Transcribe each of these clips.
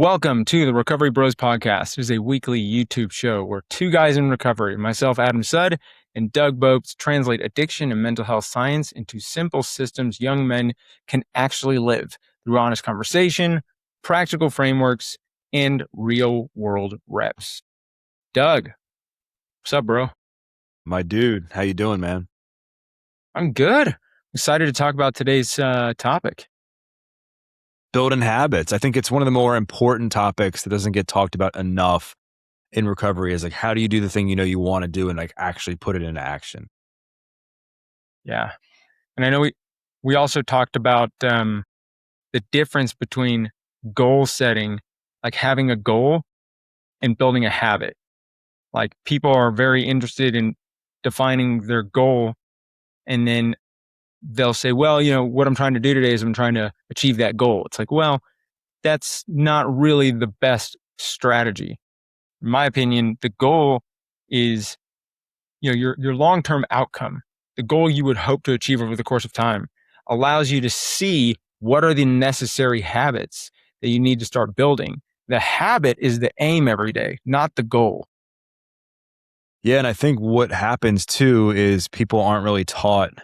Welcome to the Recovery Bros Podcast. It is a weekly YouTube show where two guys in recovery, myself, Adam Sudd, and Doug Bopst, translate addiction and mental health science into simple systems young men can actually live through honest conversation, practical frameworks, and real-world reps. Doug, what's up, bro? My dude, how you doing, man? I'm good. Excited to talk about today's topic. Building habits. I think it's one of the more important topics that doesn't get talked about enough in recovery is like, how do you do the thing you know you want to do and like actually put it into action? Yeah. And I know we also talked about the difference between goal setting, like having a goal, and building a habit. Like people are very interested in defining their goal, and then they'll say, well, what I'm trying to do today is I'm trying to achieve that goal. It's like, well, that's not really the best strategy. In my opinion, the goal is, your long-term outcome. The goal you would hope to achieve over the course of time allows you to see what are the necessary habits that you need to start building. The habit is the aim every day, not the goal. Yeah, and I think what happens too is people aren't really taught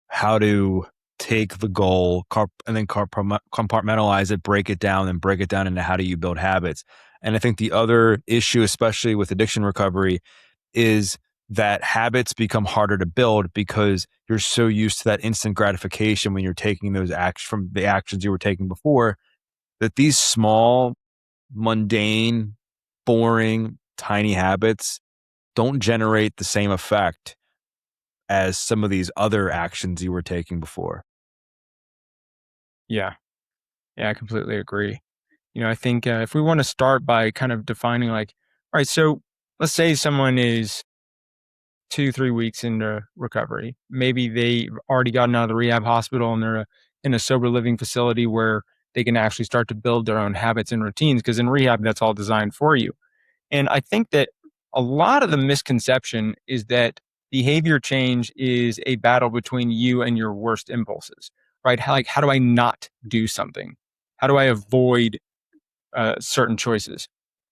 how to take the goal and then compartmentalize it, break it down, and break it down into how do you build habits. And I think the other issue, especially with addiction recovery, is that habits become harder to build because you're so used to that instant gratification when you're taking those actions from the actions you were taking before, that these small, mundane, boring, tiny habits don't generate the same effect as some of these other actions you were taking before. Yeah. Yeah, I completely agree. I think if we want to start by kind of defining like, all right, so let's say someone is 2-3 weeks into recovery. Maybe they've already gotten out of the rehab hospital and they're in a sober living facility where they can actually start to build their own habits and routines, because in rehab, that's all designed for you. And I think that a lot of the misconception is that behavior change is a battle between you and your worst impulses, right? How do I not do something? How do I avoid certain choices?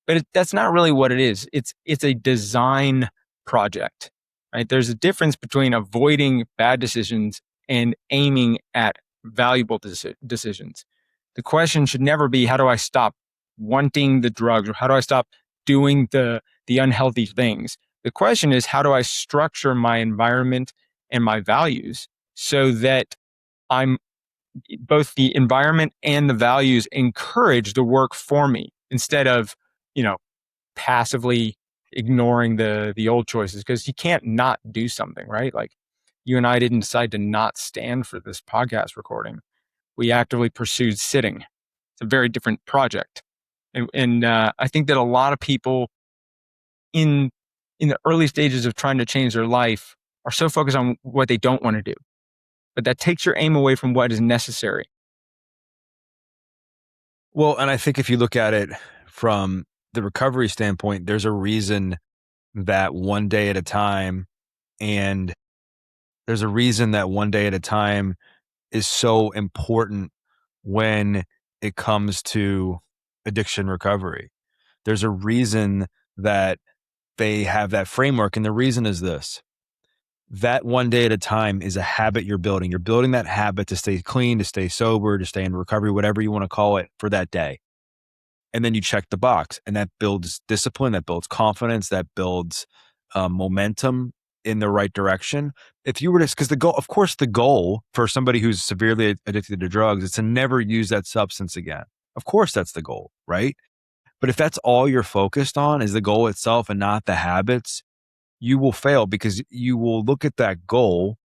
But that's not really what it is. It's a design project, right? There's a difference between avoiding bad decisions and aiming at valuable decisions. The question should never be, how do I stop wanting the drugs, or how do I stop doing the unhealthy things? The question is, how do I structure my environment and my values so that I'm both the environment and the values encourage the work for me, instead of, passively ignoring the old choices, because you can't not do something, right? Like you and I didn't decide to not stand for this podcast recording. We actively pursued sitting. It's a very different project. And I think that a lot of people in the early stages of trying to change their life are so focused on what they don't want to do, but that takes your aim away from what is necessary. Well, and I think if you look at it from the recovery standpoint, there's a reason that one day at a time, and there's a reason that one day at a time is so important when it comes to addiction recovery. There's a reason that they have that framework. And the reason is this: that one day at a time is a habit you're building. You're building that habit to stay clean, to stay sober, to stay in recovery, whatever you want to call it, for that day. And then you check the box, and that builds discipline, that builds confidence, that builds momentum in the right direction. If you were to, because the goal, of course, the goal for somebody who's severely addicted to drugs is to never use that substance again. Of course, that's the goal, right? But if that's all you're focused on is the goal itself and not the habits, you will fail, because you will look at that goal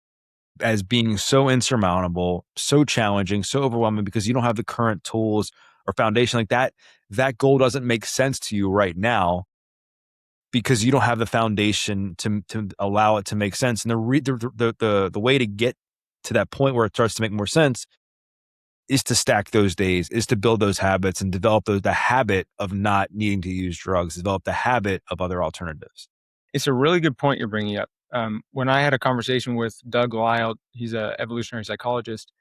as being so insurmountable, so challenging, so overwhelming, because you don't have the current tools or foundation like that. That goal doesn't make sense to you right now because you don't have the foundation to allow it to make sense. And the way to get to that point where it starts to make more sense is to stack those days, is to build those habits and develop the habit of not needing to use drugs, develop the habit of other alternatives. It's a really good point you're bringing up. When I had a conversation with Doug Lyle, he's an evolutionary psychologist,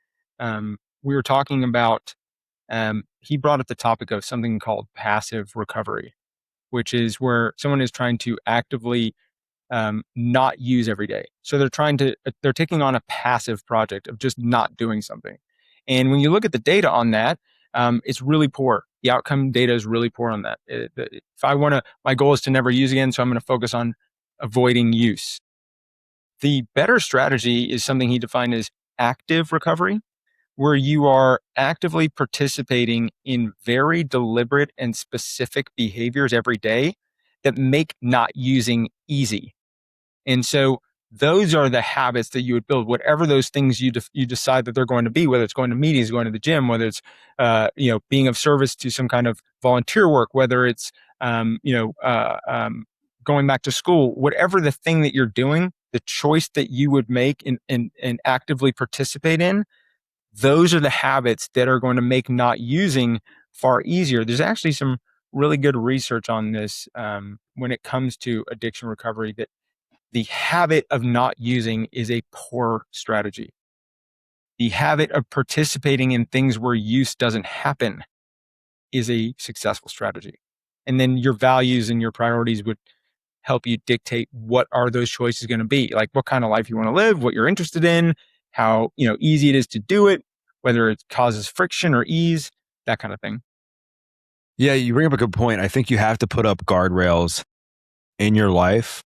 we were talking about he brought up the topic of something called passive recovery, which is where someone is trying to actively not use every day. So they're taking on a passive project of just not doing something. And when you look at the data on that, it's really poor. The outcome data is really poor on that. If I want to, my goal is to never use again, so I'm going to focus on avoiding use. The better strategy is something he defined as active recovery, where you are actively participating in very deliberate and specific behaviors every day that make not using easy. And so those are the habits that you would build, whatever those things you decide that they're going to be, whether it's going to meetings, going to the gym, whether it's being of service to some kind of volunteer work, whether it's um, you know uh, um, going back to school, whatever the thing that you're doing, the choice that you would make and actively participate in, those are the habits that are going to make not using far easier. There's actually some really good research on this when it comes to addiction recovery that the habit of not using is a poor strategy. The habit of participating in things where use doesn't happen is a successful strategy. And then your values and your priorities would help you dictate what are those choices going to be, like what kind of life you want to live, what you're interested in, how easy it is to do it, whether it causes friction or ease, that kind of thing. Yeah, you bring up a good point. I think you have to put up guardrails in your life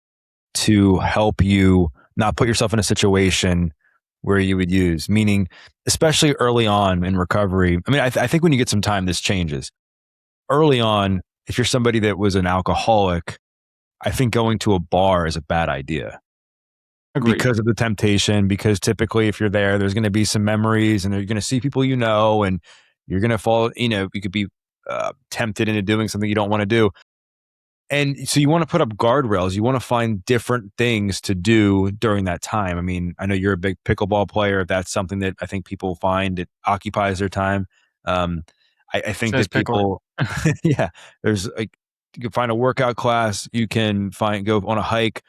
to help you not put yourself in a situation where you would use, meaning, especially early on in recovery. I mean, I think when you get some time, this changes. Early on, if you're somebody that was an alcoholic, I think going to a bar is a bad idea Agreed. because of the temptation. Because typically, if you're there, there's going to be some memories and you're going to see people and you're going to fall, you could be tempted into doing something you don't want to do. And so you want to put up guardrails. You want to find different things to do during that time. I mean, I know you're a big pickleball player. That's something that I think people find it occupies their time. Um, I think Says that pickling. people, yeah, there's like, you can find a workout class. You can go on a hike.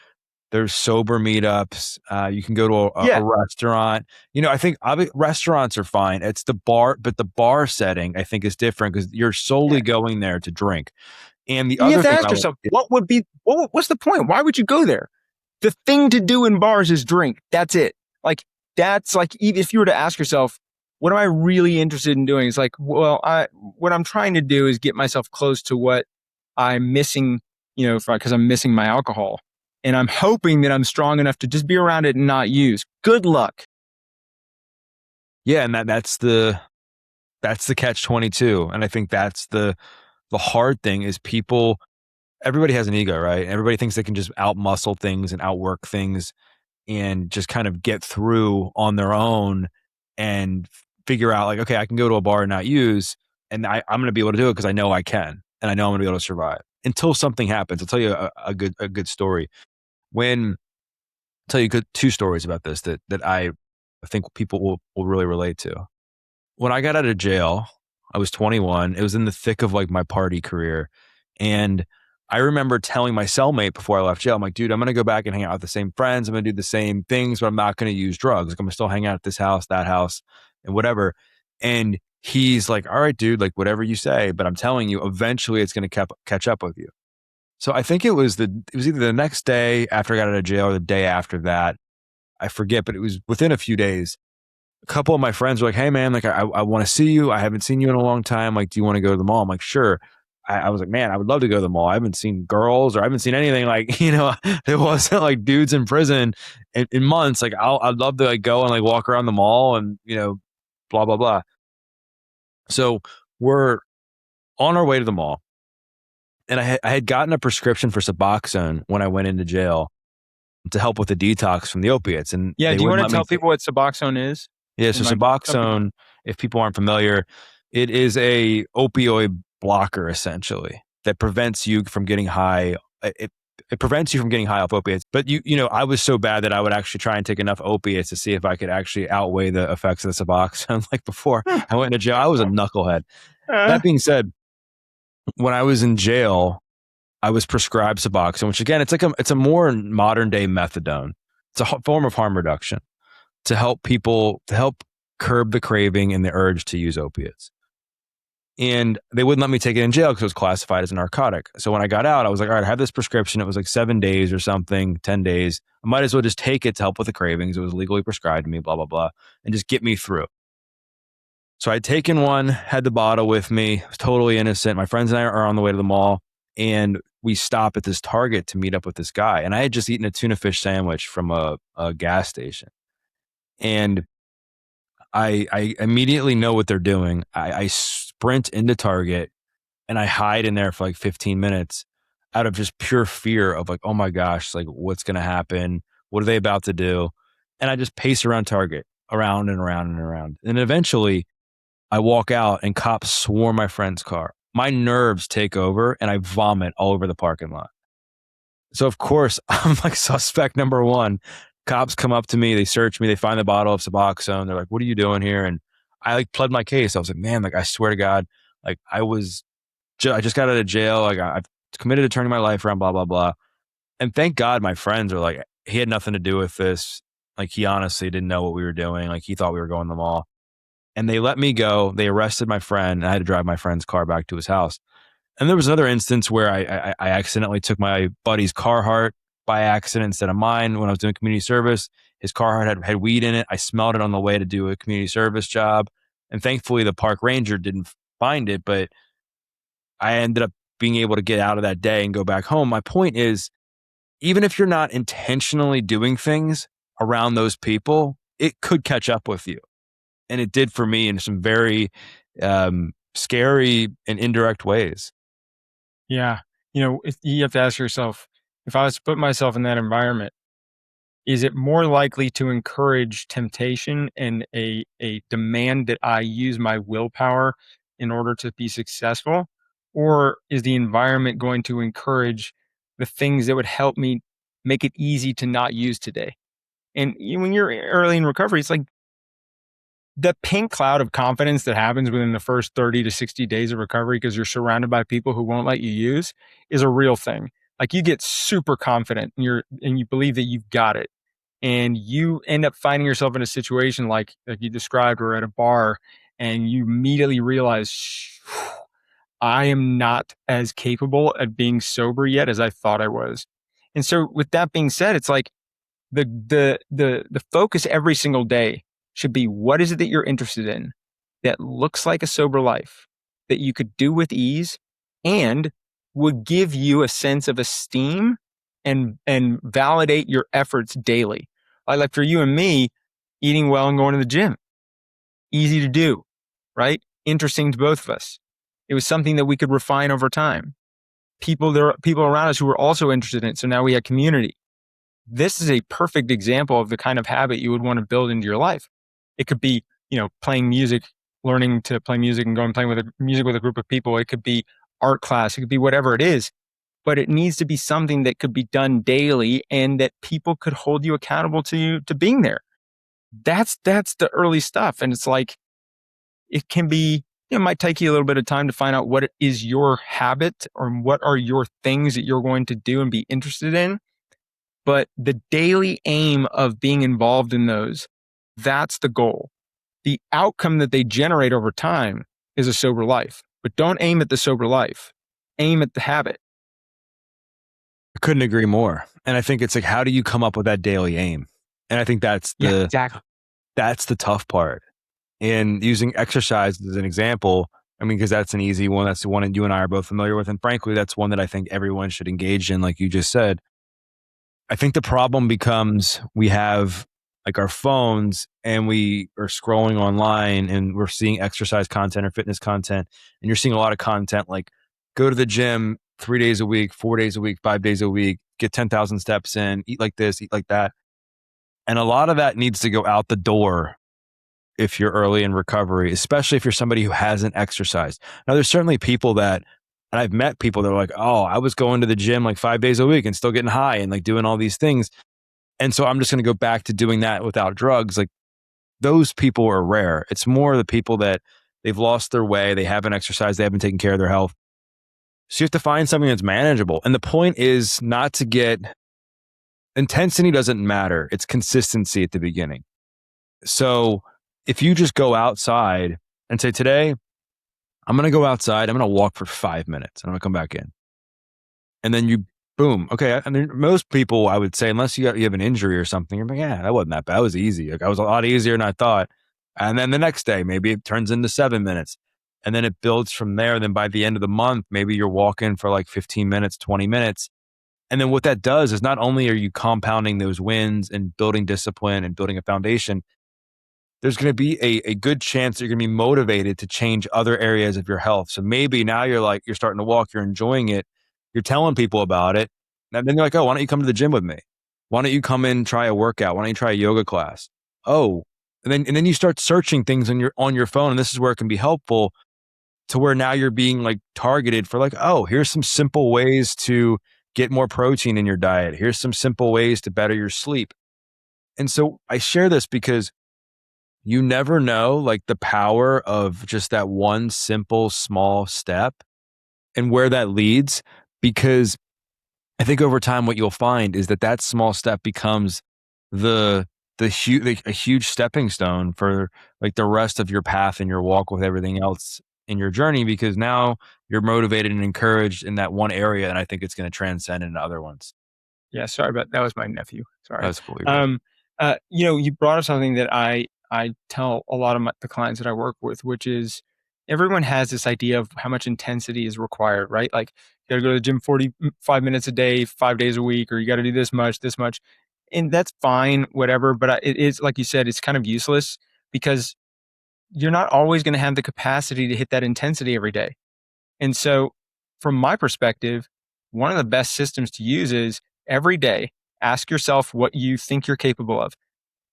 There's sober meetups. You can go to a Yeah. restaurant. I think restaurants are fine. It's the bar, but the bar setting I think is different because you're solely Yeah. going there to drink. And the And you have other to thing ask I would, yourself, what's the point? Why would you go there? The thing to do in bars is drink. That's it. Like, that's like, even if you were to ask yourself, what am I really interested in doing? It's like, well, what I'm trying to do is get myself close to what I'm missing, because I'm missing my alcohol. And I'm hoping that I'm strong enough to just be around it and not use. Good luck. yeah, and that's the catch 22, and I think that's the hard thing is people. Everybody has an ego, right? Everybody thinks they can just outmuscle things and outwork things and just kind of get through on their own and figure out like, okay, I can go to a bar and not use, and I'm going to be able to do it because I know I can, and I know I'm going to be able to survive until something happens. I'll tell you a good story. When I'll tell you two stories about this that I think people will really relate to. When I got out of jail, I was 21. It was in the thick of like my party career, and I remember telling my cellmate before I left jail, I'm like, dude, I'm going to go back and hang out with the same friends. I'm going to do the same things, but I'm not going to use drugs. Like, I'm going to still hang out at this house, that house, and whatever. And he's like, all right, dude, like whatever you say, but I'm telling you, eventually it's going to catch up with you. So I think it was either the next day after I got out of jail or the day after that. I forget, but it was within a few days. A couple of my friends were like, hey man, like I want to see you. I haven't seen you in a long time. Like, do you want to go to the mall? I'm like, sure. I was like, man, I would love to go to the mall. I haven't seen girls or I haven't seen anything like, there wasn't like dudes in prison in months. Like I'd love to like go and like walk around the mall and, blah, blah, blah. So we're on our way to the mall and I had gotten a prescription for Suboxone when I went into jail to help with the detox from the opiates, and Yeah. they Do you wouldn't want let to me tell people what Suboxone is? Yeah, so And like some people, Suboxone, if people aren't familiar, it is a opioid blocker essentially that prevents you from getting high. It prevents you from getting high off opiates. But I was so bad that I would actually try and take enough opiates to see if I could actually outweigh the effects of the Suboxone. Like before I went into jail, I was a knucklehead. uh, That being said, when I was in jail, I was prescribed Suboxone, which again, it's a more modern day methadone. It's a form of harm reduction to help curb the craving and the urge to use opiates. and they wouldn't let me take it in jail because it was classified as a narcotic. So when I got out, I was like, all right, I have this prescription. It was like 7 days or something, 10 days. I might as well just take it to help with the cravings. It was legally prescribed to me, blah, blah, blah, and just get me through. So I'd taken one, had the bottle with me, was totally innocent. My friends and I are on the way to the mall, and we stop at this Target to meet up with this guy. And I had just eaten a tuna fish sandwich from a gas station. And I immediately know what they're doing. I sprint into Target and I hide in there for like 15 minutes out of just pure fear of like, oh my gosh, like what's going to happen? What are they about to do? And I just pace around Target, around and around and around. And eventually I walk out and cops swarm my friend's car. My nerves take over and I vomit all over the parking lot. So of course I'm like suspect number one. Cops come up to me, they search me, they find the bottle of Suboxone. They're like, "What are you doing here?" And I like pled my case. I was like, "Man, like I swear to God, like I just got out of jail. Like I've committed to turning my life around, blah blah blah." And thank God my friends are like, he had nothing to do with this. Like he honestly didn't know what we were doing. Like he thought we were going to the mall. And they let me go. They arrested my friend. And I had to drive my friend's car back to his house. And there was another instance where I accidentally took my buddy's Carhartt by accident instead of mine when I was doing community service. His Carhartt had weed in it. I smelled it on the way to do a community service job. And thankfully, the park ranger didn't find it, but I ended up being able to get out of that day and go back home. My point is, even if you're not intentionally doing things around those people, it could catch up with you. And it did for me in some very scary and indirect ways. Yeah. You have to ask yourself, if I was to put myself in that environment, is it more likely to encourage temptation and a demand that I use my willpower in order to be successful? Or is the environment going to encourage the things that would help me make it easy to not use today? And when you're early in recovery, it's like the pink cloud of confidence that happens within the first 30 to 60 days of recovery because you're surrounded by people who won't let you use is a real thing. Like you get super confident and you believe that you've got it. And you end up finding yourself in a situation like you described or at a bar and you immediately realize I am not as capable at being sober yet as I thought I was. And so with that being said, it's like the focus every single day should be what is it that you're interested in that looks like a sober life that you could do with ease and would give you a sense of esteem and validate your efforts daily. Like for you and me, eating well and going to the gym, easy to do, right? Interesting to both of us. It was something that we could refine over time. There are people around us who were also interested in it. So now we had community. This is a perfect example of the kind of habit you would want to build into your life. It could be, playing music, learning to play music and going playing with music with a group of people. It could be art class. It could be whatever it is, but it needs to be something that could be done daily and that people could hold you accountable to being there. That's the early stuff. And it's like, it can be, it might take you a little bit of time to find out what is your habit or what are your things that you're going to do and be interested in. But the daily aim of being involved in those, that's the goal. The outcome that they generate over time is a sober life. But don't aim at the sober life. Aim at the habit. I couldn't agree more. And I think it's like, how do you come up with that daily aim? And I think Yeah, exactly. that's the tough part. And using exercise as an example, I mean, because that's an easy one. That's the one that you and I are both familiar with. And frankly, that's one that I think everyone should engage in, like you just said. I think the problem becomes we have like our phones and we are scrolling online and we're seeing exercise content or fitness content. And you're seeing a lot of content like go to the gym 3 days a week, 4 days a week, 5 days a week, get 10,000 steps in, eat like this, eat like that. And a lot of that needs to go out the door if you're early in recovery, especially if you're somebody who hasn't exercised. Now, there's certainly people that, and I've met people that are like, oh, I was going to the gym like 5 days a week and still getting high and like doing all these things. And so I'm just going to go back to doing that without drugs. Like those people are rare. It's more the people that they've lost their way. They haven't exercised. They haven't taken care of their health. So you have to find something that's manageable. And the point is not to get intensity doesn't matter. It's consistency at the beginning. So if you just go outside and say, today I'm going to go outside. I'm going to walk for 5 minutes and I'm going to come back in. And then you, boom. Okay. I mean, most people, I would say, unless you have an injury or something, you're like, yeah, that wasn't that bad. That was easy. Like I was a lot easier than I thought. And then the next day, maybe it turns into 7 minutes and then it builds from there. Then by the end of the month, maybe you're walking for like 15 minutes, 20 minutes. And then what that does is not only are you compounding those wins and building discipline and building a foundation, there's going to be a good chance that you're going to be motivated to change other areas of your health. So maybe now you're starting to walk, you're enjoying it, you're telling people about it. And then you're like, oh, why don't you come to the gym with me? Why don't you come in, try a workout? Why don't you try a yoga class? Oh, and then you start searching things on your phone. And this is where it can be helpful to where now you're being like targeted for like, oh, here's some simple ways to get more protein in your diet. Here's some simple ways to better your sleep. And so I share this because you never know like the power of just that one simple small step and where that leads, because I think over time what you'll find is that that small step becomes the a huge stepping stone for like the rest of your path and your walk with everything else in your journey, because now you're motivated and encouraged in that one area, and I think it's going to transcend into other ones. Yeah, sorry about that was my nephew. Sorry. That's cool. You're good. Um, you brought up something that I tell a lot of the clients that I work with, which is everyone has this idea of how much intensity is required, right? Like you got to go to the gym 45 minutes a day, 5 days a week, or you got to do this much, and that's fine, whatever. But it is like you said, it's kind of useless because you're not always going to have the capacity to hit that intensity every day. And so, from my perspective, one of the best systems to use is every day, ask yourself what you think you're capable of.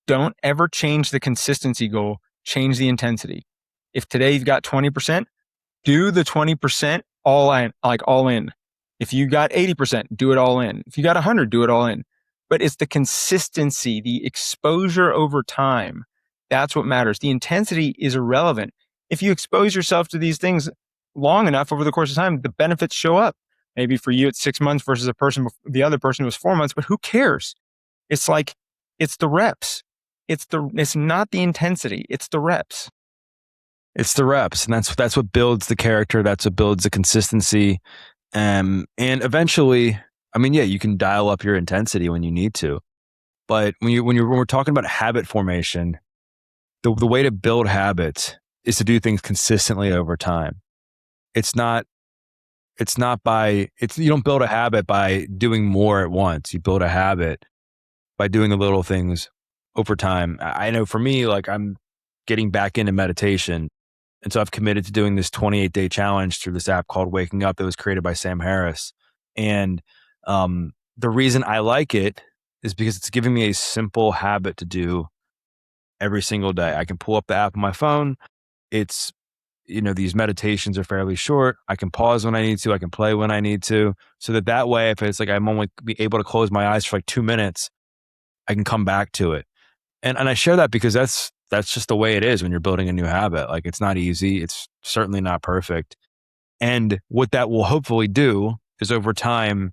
Don't ever change the consistency goal, change the intensity. If today you've got 20%, do the 20% all in, like all in. If you got 80%, do it all in. If you got 100, do it all in. But it's the consistency, the exposure over time. That's what matters. The intensity is irrelevant. If you expose yourself to these things long enough over the course of time, the benefits show up. Maybe for you, it's 6 months versus the other person was 4 months, but who cares? It's like, it's the reps. It's not the intensity. It's the reps. It's the reps, and that's what builds the character. That's what builds the consistency. And eventually, I mean, yeah, you can dial up your intensity when you need to, but when we're talking about habit formation, the way to build habits is to do things consistently over time. It's not you don't build a habit by doing more at once. You build a habit by doing the little things over time. I know for me, like I'm getting back into meditation. And so I've committed to doing this 28-day challenge through this app called Waking Up that was created by Sam Harris. And the reason I like it is because it's giving me a simple habit to do every single day. I can pull up the app on my phone. It's, these meditations are fairly short. I can pause when I need to. I can play when I need to. So that way, if it's like I'm only be able to close my eyes for like 2 minutes, I can come back to it. And I share that because that's just the way it is when you're building a new habit. Like it's not easy. It's certainly not perfect. And what that will hopefully do is over time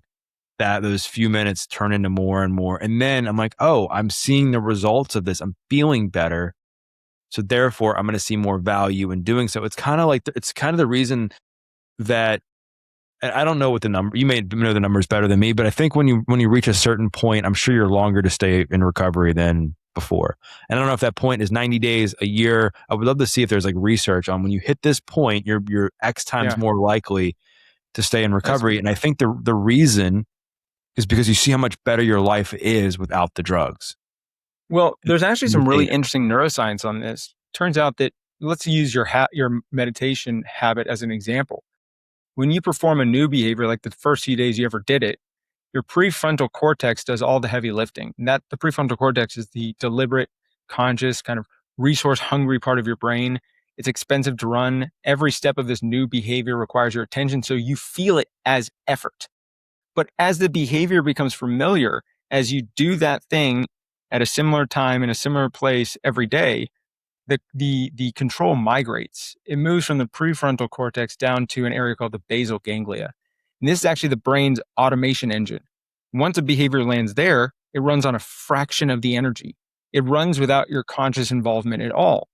that those few minutes turn into more and more. And then I'm like, oh, I'm seeing the results of this. I'm feeling better. So therefore I'm going to see more value in doing so. It's kind of like, it's kind of the reason that, and I don't know what the number, you may know the numbers better than me, but I think when you reach a certain point, I'm sure you're longer to stay in recovery than before. And I don't know if that point is 90 days, a year. I would love to see if there's like research on when you hit this point, you're X times Yeah, more likely to stay in that's recovery. And I think the reason is because you see how much better your life is without the drugs. well. There's actually And the some really data. interesting neuroscience on this. Turns out that let's use your meditation habit as an example. When you perform a new behavior, like the first few days you ever did it, your prefrontal cortex does all the heavy lifting. And that the prefrontal cortex is the deliberate, conscious, kind of resource hungry part of your brain. It's expensive to run. Every step of this new behavior requires your attention. So you feel it as effort. But as the behavior becomes familiar, as you do that thing at a similar time in a similar place every day, the control migrates. It moves from the prefrontal cortex down to an area called the basal ganglia. And this is actually the brain's automation engine. Once a behavior lands there, it runs on a fraction of the energy. It runs without your conscious involvement at all.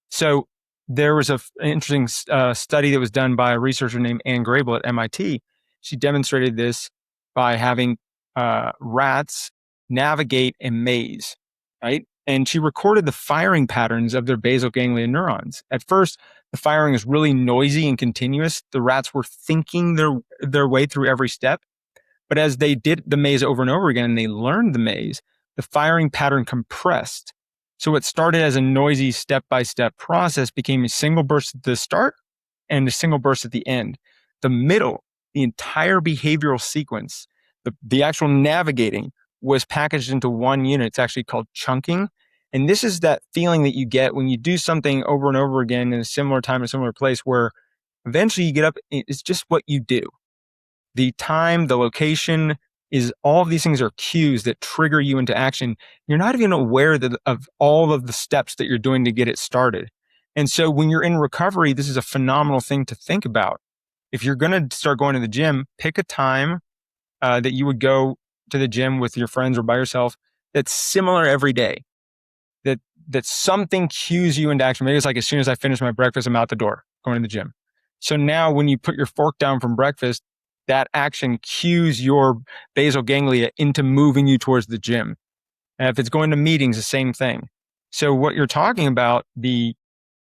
So there was an interesting study that was done by a researcher named Anne Grable at MIT. She demonstrated this by having rats navigate a maze, right? And she recorded the firing patterns of their basal ganglia neurons. At first, the firing is really noisy and continuous. The rats were thinking their way through every step. But as they did the maze over and over again and they learned the maze, the firing pattern compressed. So what started as a noisy step by step process became a single burst at the start and a single burst at the end. The middle, the entire behavioral sequence, the actual navigating was packaged into one unit. It's actually called chunking. And this is that feeling that you get when you do something over and over again in a similar time, a similar place, where eventually you get up, it's just what you do. The time, the location is all of these things are cues that trigger you into action. You're not even aware of all of the steps that you're doing to get it started. And so when you're in recovery, this is a phenomenal thing to think about. If you're going to start going to the gym, pick a time that you would go to the gym with your friends or by yourself that's similar every day. That something cues you into action. Maybe it's like as soon as I finish my breakfast, I'm out the door going to the gym. So now when you put your fork down from breakfast, that action cues your basal ganglia into moving you towards the gym. And if it's going to meetings, the same thing. So what you're talking about, the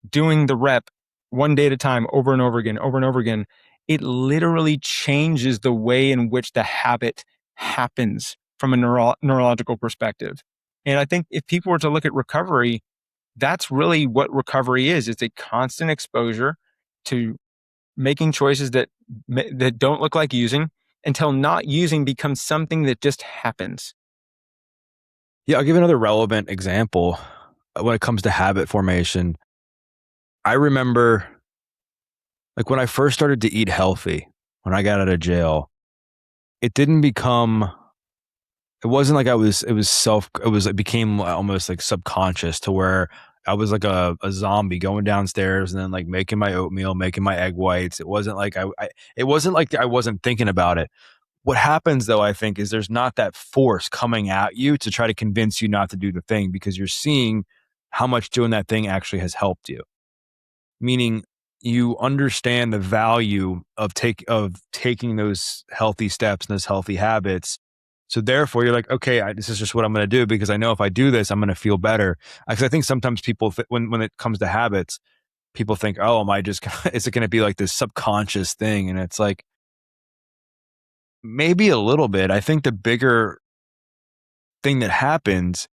doing the rep one day at a time, over and over again, it literally changes the way in which the habit happens from a neurological perspective. And I think if people were to look at recovery, that's really what recovery is. It's a constant exposure to making choices that don't look like using until not using becomes something that just happens. Yeah, I'll give another relevant example when it comes to habit formation. I remember like when I first started to eat healthy, when I got out of jail, it didn't become it wasn't like it became almost like subconscious to where I was like a zombie going downstairs and then like making my oatmeal, making my egg whites. It wasn't like it wasn't like I wasn't thinking about it. What happens though, I think, is there's not that force coming at you to try to convince you not to do the thing because you're seeing how much doing that thing actually has helped you. Meaning you understand the value of taking those healthy steps and those healthy habits. So therefore, you're like, okay, this is just what I'm going to do because I know if I do this, I'm going to feel better. Because I think sometimes people, when it comes to habits, people think, oh, am I just? Is it going to be like this subconscious thing? And it's like maybe a little bit. I think the bigger thing that happens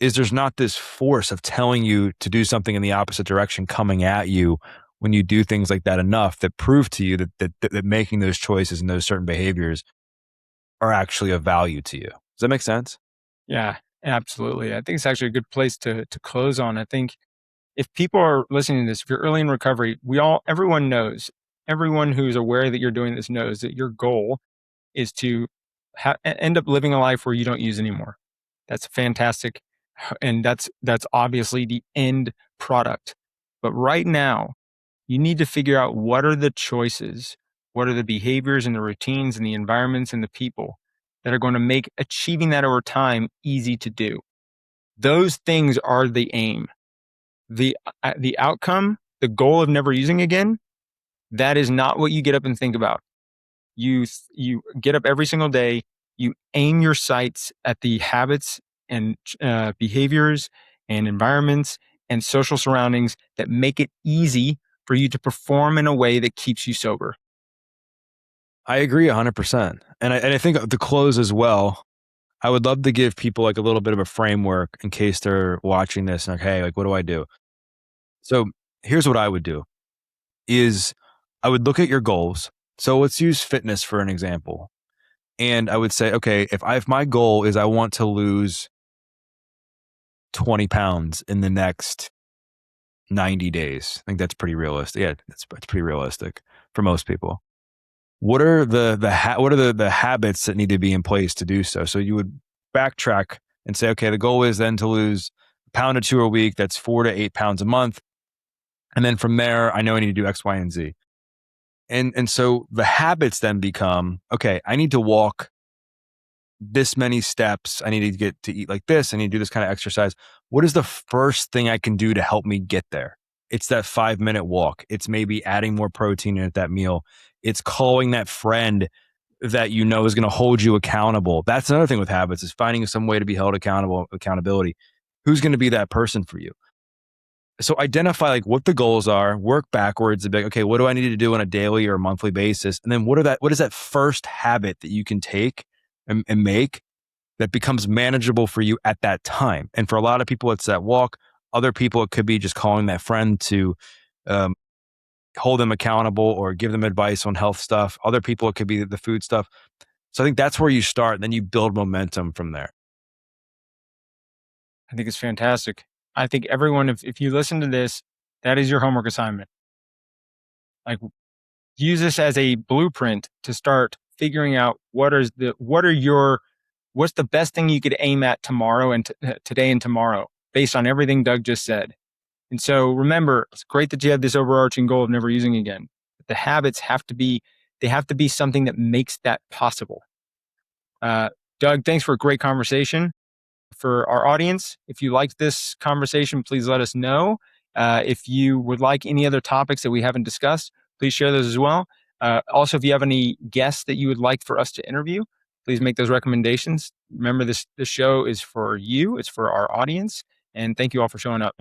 is there's not this force of telling you to do something in the opposite direction coming at you when you do things like that enough that prove to you that making those choices and those certain behaviors are actually of value to you. Does that make sense? Yeah, absolutely. I think it's actually a good place to close on. I think if people are listening to this, if you're early in recovery, everyone knows, everyone who's aware that you're doing this knows that your goal is to end up living a life where you don't use anymore. That's fantastic. And that's obviously the end product. But right now, you need to figure out what are the choices, what are the behaviors and the routines and the environments and the people that are going to make achieving that over time easy to do. Those things are the aim. The outcome, the goal of never using again, that is not what you get up and think about. You get up every single day, you aim your sights at the habits and behaviors and environments and social surroundings that make it easy for you to perform in a way that keeps you sober. I agree 100%. And I think to close as well, I would love to give people like a little bit of a framework in case they're watching this and like, hey, like, what do I do? So here's what I would do is I would look at your goals. So let's use fitness for an example. And I would say, okay, if my goal is I want to lose 20 pounds in the next 90 days, I think that's pretty realistic. Yeah, it's pretty realistic for most people. What are the habits that need to be in place to do so? So you would backtrack and say, okay, the goal is then to lose a pound or two a week. That's 4 to 8 pounds a month. And then from there, I know I need to do X, Y, and Z. And so the habits then become, okay, I need to walk this many steps. I need to get to eat like this. I need to do this kind of exercise. What is the first thing I can do to help me get there? It's that 5-minute walk. It's maybe adding more protein in at that meal. It's calling that friend that you know is going to hold you accountable. That's another thing with habits, is finding some way to be held accountability. Who's going to be that person for you? So identify like what the goals are, work backwards and be like, okay, what do I need to do on a daily or a monthly basis? And then what is that first habit that you can take and make that becomes manageable for you at that time? And for a lot of people, it's that walk. Other people, it could be just calling that friend to um, hold them accountable or give them advice on health stuff. Other people, it could be the food stuff. So I think that's where you start. And then you build momentum from there. I think it's fantastic. I think everyone, if you listen to this, that is your homework assignment. Like, use this as a blueprint to start figuring out what's the best thing you could aim at tomorrow and today and tomorrow based on everything Doug just said. And so remember, it's great that you have this overarching goal of never using again. But the habits they have to be something that makes that possible. Doug, thanks for a great conversation. For our audience, if you liked this conversation, please let us know. If you would like any other topics that we haven't discussed, please share those as well. Also, if you have any guests that you would like for us to interview, please make those recommendations. Remember, this show is for you, it's for our audience. And thank you all for showing up.